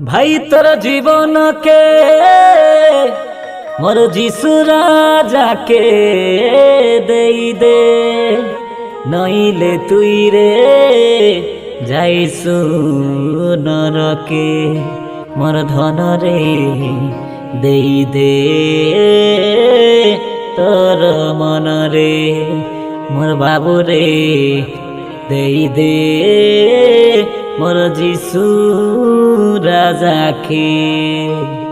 भाई तोर जीवन के मोर जीसु राजा के दे दे नईले तुई रे जाइसु नरके मोर धन रे दे दे तोर मन रे मोर बाबू रे दे दे मोर जीसु राजा के।